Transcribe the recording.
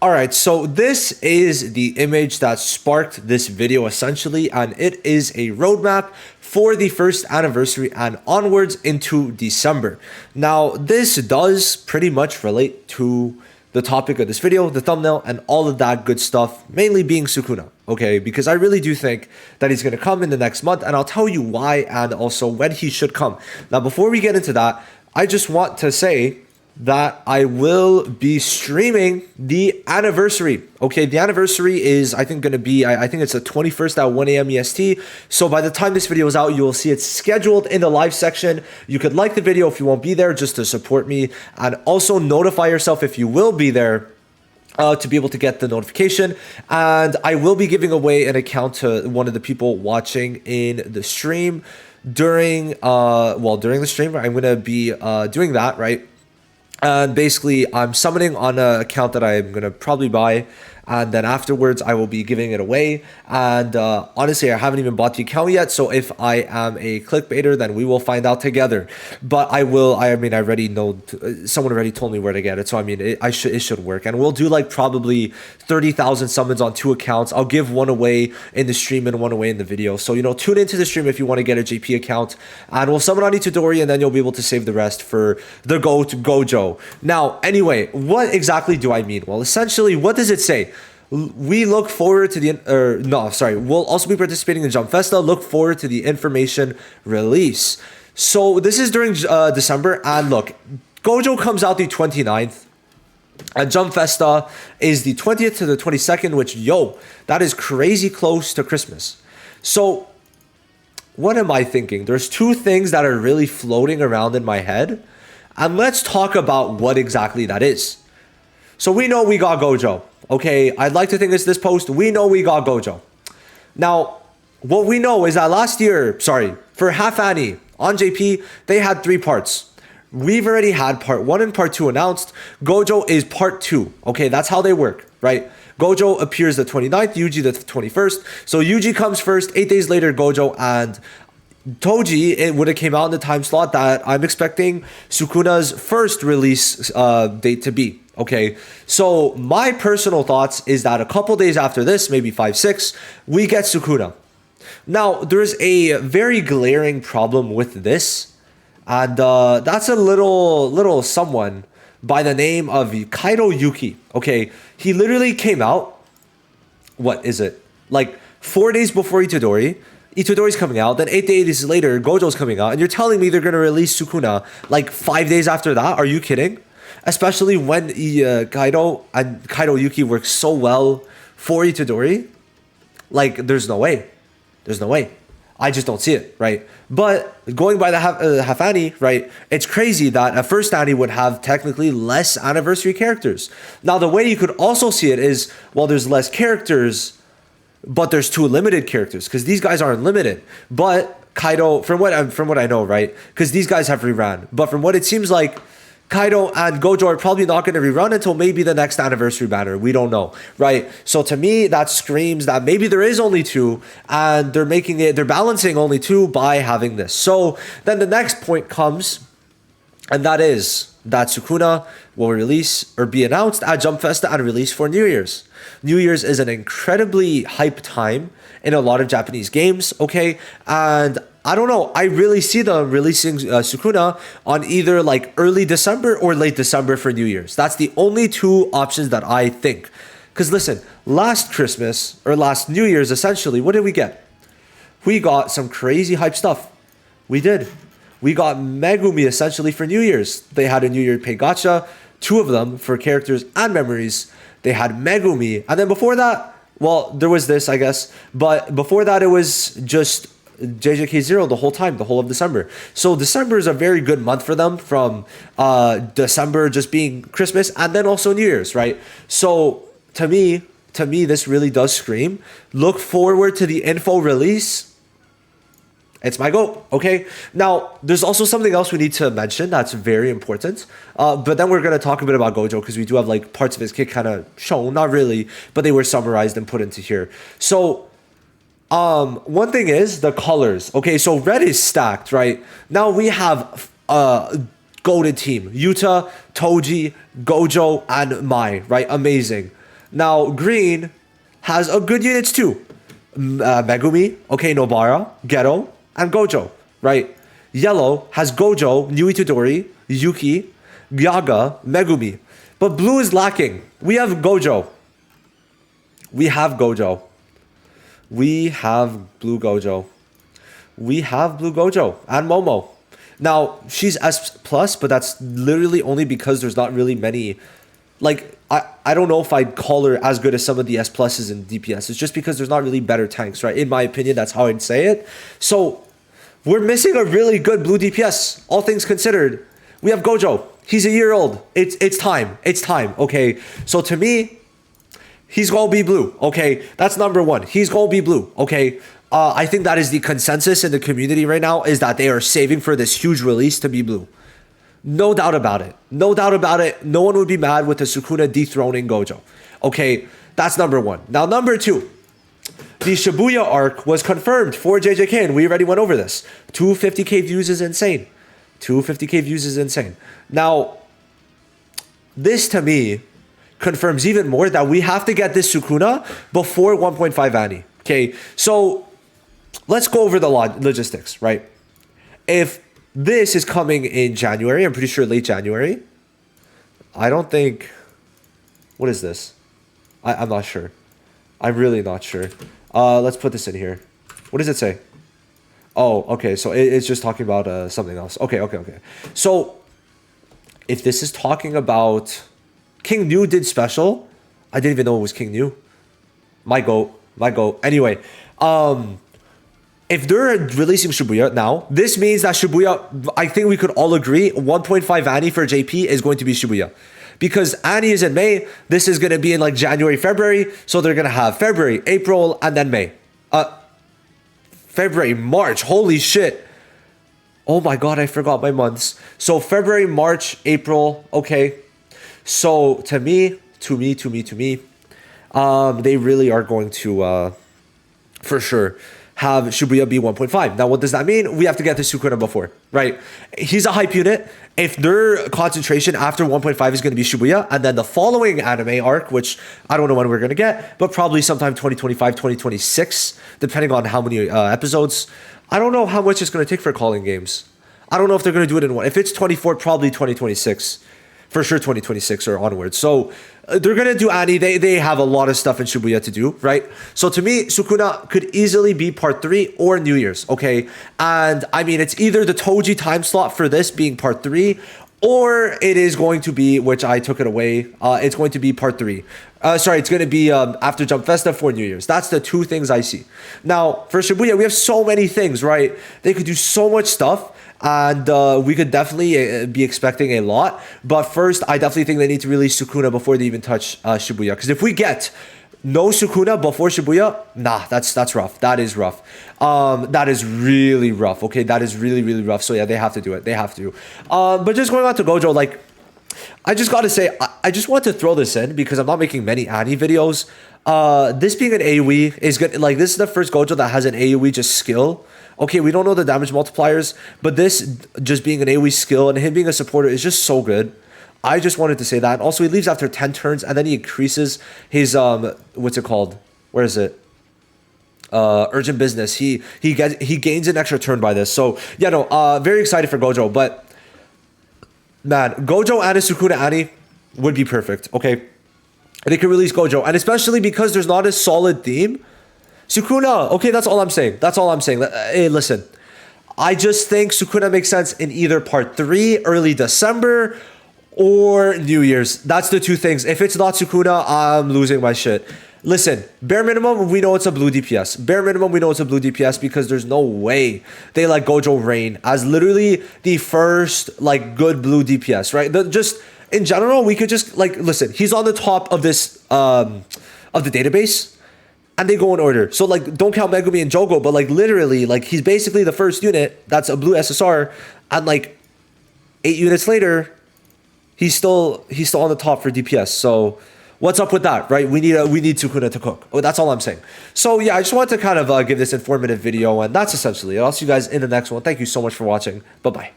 All right, so this is the image that sparked this video essentially, and it is a roadmap for the first anniversary and onwards into December. Now, this does pretty much relate to the topic of this video, the thumbnail, and all of that good stuff, mainly being Sukuna, okay? Because I really do think that he's gonna come in the next month, and I'll tell you why and also when he should come. Now, before we get into that, I just want to say that I will be streaming the anniversary. Okay, the anniversary is, I think, going to be, I think it's the 21st at 1 a.m. EST. So by the time this video is out, you will see it scheduled in the live section. You could like the video if you won't be there, just to support me, and also notify yourself if you will be there, to be able to get the notification. And I will be giving away an account to one of the people watching in the stream during the stream. I'm going to be doing that, right? And basically, I'm summoning on an account that I'm going to probably buy. And then afterwards, I will be giving it away. And honestly, I haven't even bought the account yet. So if I am a clickbaiter, then we will find out together. But I already know, someone already told me where to get it. So I mean, it should work. And we'll do like probably 30,000 summons on 2 accounts. I'll give one away in the stream and one away in the video. So, tune into the stream if you want to get a JP account. And we'll summon on Itadori, and then you'll be able to save the rest for the Gojo. Now, anyway, what exactly do I mean? Well, essentially, what does it say? We look forward to we'll also be participating in Jump Festa. Look forward to the information release. So this is during December, and look, Gojo comes out the 29th, and Jump Festa is the 20th to the 22nd, which, that is crazy close to Christmas. So what am I thinking? There's 2 things that are really floating around in my head, and let's talk about what exactly that is. So we know we got Gojo. Okay, I'd like to think it's this post. We know we got Gojo. Now, what we know is that for Half Annie on JP, they had 3 parts. We've already had part 1 and part 2 announced. Gojo is part 2. Okay, that's how they work, right? Gojo appears the 29th, Yuji the 21st. So Yuji comes first, 8 days later, Gojo, and Toji, it would have came out in the time slot that I'm expecting Sukuna's first release date to be. Okay, so my personal thoughts is that a couple days after this, maybe 5, 6, we get Sukuna. Now, there's a very glaring problem with this, and that's a little someone by the name of Kaido Yuki. Okay, he literally came out, what is it, like 4 days before Itadori. Itadori's coming out, then 8 days later, Gojo's coming out, and you're telling me they're going to release Sukuna like 5 days after that? Are you kidding? Especially when Kaido Yuki works so well for Itadori. Like, there's no way. I just don't see it, right? But going by the half Annie, right, it's crazy that a first Annie would have technically less anniversary characters. Now, the way you could also see it is, well, there's less characters, but there's 2 limited characters, because these guys aren't limited. But Kaido, from what I know, right, because these guys have reran. But from what it seems like, Kaido and Gojo are probably not going to rerun until maybe the next anniversary banner. We don't know, right? So to me, that screams that maybe there is only 2, and they're balancing only 2 by having this. So then the next point comes, and that is that Sukuna will release or be announced at Jump Festa and release for New Year's. New Year's is an incredibly hype time in a lot of Japanese games, okay? And I don't know, I really see them releasing Sukuna on either like early December or late December for New Year's. That's the only 2 options that I think. Because listen, last Christmas, or last New Year's essentially, what did we get? We got some crazy hype stuff. We did. We got Megumi essentially for New Year's. They had a New Year pay gacha, 2 of them for characters and memories. They had Megumi. And then before that, well, there was this, I guess. But before that, it was just JJK0 the whole of December. So December is a very good month for them, from December just being Christmas and then also New Year's, right? So to me, this really does scream, look forward to the info release. It's my goal, okay? Now, there's also something else we need to mention that's very important. But then we're going to talk a bit about Gojo, because we do have like parts of his kit kind of shown, not really, but they were summarized and put into here. So one thing is the colors. Okay, so red is stacked, right? Now we have golden team, Yuta, Toji, Gojo, and Mai, right? Amazing. Now, green has a good units too. Megumi, okay, Nobara, Ghetto, and Gojo, right? Yellow has Gojo, Nui Todori, Yuki, Gyaga, Megumi. But blue is lacking. We have Gojo. We have Gojo. We have blue Gojo. We have blue Gojo and Momo. Now, she's S+, but that's literally only because there's not really many... Like, I don't know if I'd call her as good as some of the S pluses and DPS. It's just because there's not really better tanks, right? In my opinion, that's how I'd say it. So, we're missing a really good blue DPS, all things considered. We have Gojo. He's a year old. It's time. It's time, okay? So, to me, he's gonna be blue, okay? That's number one. He's gonna be blue, okay? I think that is the consensus in the community right now, is that they are saving for this huge release to be blue. No doubt about it. No doubt about it. No one would be mad with the Sukuna dethroning Gojo. Okay, that's number one. Now, number two. The Shibuya arc was confirmed for JJK, and we already went over this. 250k views is insane. 250k views is insane. Now, this to me confirms even more that we have to get this Sukuna before 1.5 Annie. Okay, so let's go over the logistics, right? If this is coming in January, I'm pretty sure late January. I don't think... What is this? I'm not sure. I'm really not sure. Let's put this in here. What does it say? Oh, okay. So it's just talking about something else. Okay. So if this is talking about King New did special, I didn't even know it was King New. My goat. Anyway, if they're releasing Shibuya now, this means that Shibuya, I think we could all agree, 1.5 Annie for JP is going to be Shibuya. Because Annie is in May, this is going to be in like January, February, so they're going to have February, April, and then May. February, March, holy shit. Oh my god, I forgot my months. So February, March, April, okay. So to me, they really are going to, for sure, have Shibuya be 1.5. Now, what does that mean? We have to get the Sukuna before, right? He's a hype unit. If their concentration after 1.5 is going to be Shibuya, and then the following anime arc, which I don't know when we're going to get, but probably sometime 2025, 2026, depending on how many episodes. I don't know how much it's going to take for calling games. I don't know if they're going to do it in one. If it's 24, probably 2026. For sure 2026 or onwards. So they're going to do Annie. They have a lot of stuff in Shibuya to do, right? So to me, Sukuna could easily be part 3 or New Year's, okay? And I mean, it's either the Toji time slot for this being part 3, or it is going to be, which I took it away, it's going to be part 3. Sorry, it's going to be after Jump Festa for New Year's. That's the two things I see. Now, for Shibuya, we have so many things, right? They could do so much stuff. And we could definitely be expecting a lot. But first, I definitely think they need to release Sukuna before they even touch Shibuya. Because if we get no Sukuna before Shibuya, nah, that's rough. That is rough. That is really rough. Okay, that is really, really rough. So yeah, they have to do it. They have to. But just going on to Gojo, like, I just got to say, I just want to throw this in because I'm not making many Annie videos. This being an AoE is good. Like, this is the first Gojo that has an AoE just skill. Okay, we don't know the damage multipliers, but this just being an AoE skill and him being a supporter is just so good. I just wanted to say that. Also, he leaves after 10 turns and then he increases his, what's it called? Where is it? Urgent business. He gains an extra turn by this. So, yeah, no, very excited for Gojo. But, man, Gojo and a Sukuna Annie would be perfect, okay? They could release Gojo. And especially because there's not a solid theme. Sukuna, okay, that's all I'm saying. That's all I'm saying. Hey, listen, I just think Sukuna makes sense in either part 3, early December, or New Year's. That's the two things. If it's not Sukuna, I'm losing my shit. Listen, bare minimum, we know it's a blue DPS. Bare minimum, we know it's a blue DPS because there's no way they let Gojo reign as literally the first, like, good blue DPS, right? Just, in general, we could just, like, listen, he's on the top of this, of the database. And they go in order. So, like, don't count Megumi and Jogo, but, like, literally, like, he's basically the first unit that's a blue SSR. And, like, 8 units later, he's still on the top for DPS. So, what's up with that, right? We need Sukuna to cook. Oh, that's all I'm saying. So, yeah, I just wanted to kind of give this informative video. And that's essentially it. I'll see you guys in the next one. Thank you so much for watching. Bye-bye.